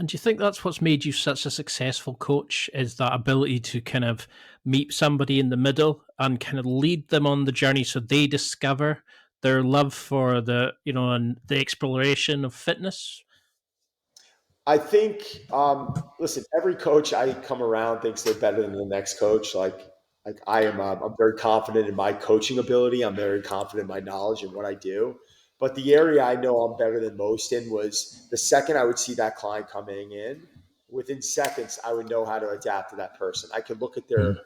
And do you think that's what's made you such a successful coach, is that ability to kind of meet somebody in the middle and kind of lead them on the journey so they discover their love for and the exploration of fitness? I think, listen, every coach I come around thinks they're better than the next coach. Like I am, I'm very confident in my coaching ability. I'm very confident in my knowledge and what I do. But the area I know I'm better than most in was the second I would see that client coming in, within seconds, I would know how to adapt to that person. I could look at the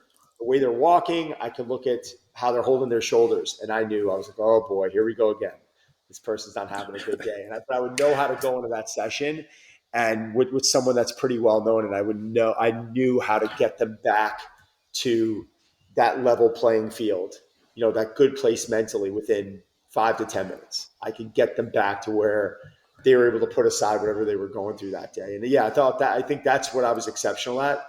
way they're walking. I could look at how they're holding their shoulders. And I knew, I was like, oh boy, here we go again. This person's not having a good day. And I would know how to go into that session and with someone that's pretty well known, and I knew how to get them back to that level playing field, that good place mentally within 5 to 10 minutes. I could get them back to where they were able to put aside whatever they were going through that day. And yeah, I think that's what I was exceptional at,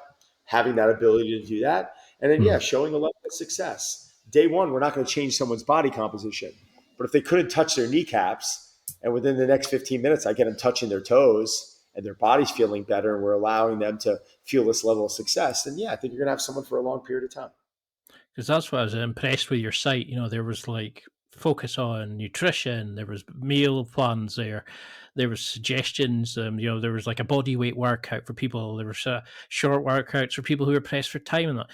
having that ability to do that. And then, yeah, Hmm. showing a level of success. Day one, we're not going to change someone's body composition, but if they couldn't touch their kneecaps, and within the next 15 minutes, I get them touching their toes and their body's feeling better, and we're allowing them to feel this level of success, then yeah, I think you're going to have someone for a long period of time. Because that's what I was impressed with your site. There was like focus on nutrition, there was meal plans there was suggestions. There was like a body weight workout for people, there was short workouts for people who are pressed for time. And that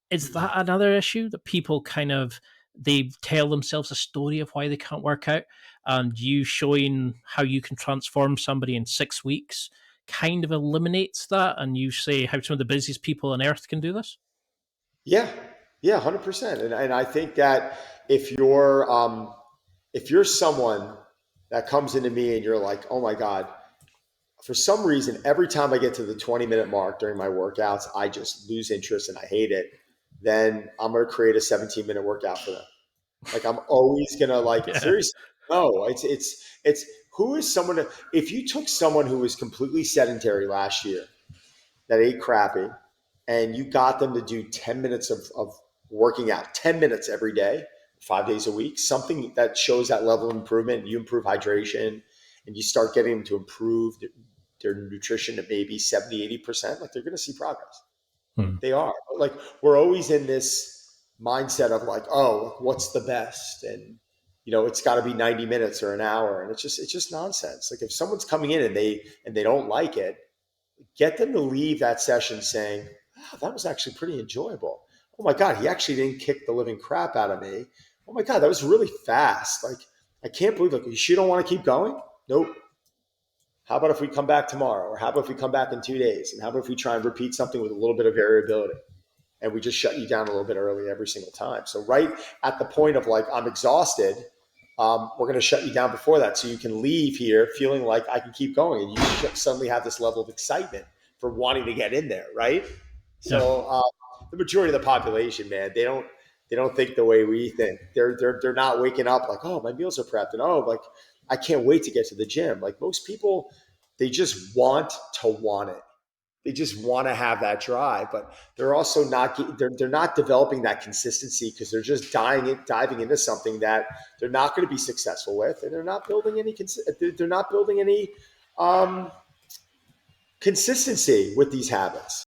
is that another issue, that people kind of they tell themselves a story of why they can't work out, and you showing how you can transform somebody in 6 weeks kind of eliminates that, and you say how some of the busiest people on earth can do this. Yeah, yeah, 100%. And I think that if you're someone that comes into me and you're like, oh my God, for some reason, every time I get to the 20-minute mark during my workouts, I just lose interest and I hate it, then I'm going to create a 17-minute workout for them. Like I'm always going to, like, Yeah. seriously, no, it's who is someone if you took someone who was completely sedentary last year that ate crappy and you got them to do 10 minutes of working out, 10 minutes every day, 5 days a week, something that shows that level of improvement, you improve hydration and you start getting them to improve their nutrition at maybe 70, 80%, like they're going to see progress. Hmm. They are. Like we're always in this mindset of like, oh, what's the best? And it's got to be 90 minutes or an hour. And it's just nonsense. Like if someone's coming in and they don't like it, get them to leave that session saying, oh, that was actually pretty enjoyable. Oh my God, he actually didn't kick the living crap out of me. Oh my God, that was really fast. Like, I can't believe, like, you sure don't want to keep going? Nope. How about if we come back tomorrow? Or how about if we come back in 2 days? And how about if we try and repeat something with a little bit of variability? And we just shut you down a little bit early every single time. So, right at the point of like, I'm exhausted, we're going to shut you down before that so you can leave here feeling like I can keep going. And you suddenly have this level of excitement for wanting to get in there, right? Yeah. So, the majority of the population, man, they don't think the way we think. They're not waking up like, oh, my meals are prepped, and oh, like I can't wait to get to the gym. Like most people, they just want it. They just want to have that drive, but they're also they're not developing that consistency because they're just diving into something that they're not going to be successful with, and they're not building any um, consistency with these habits.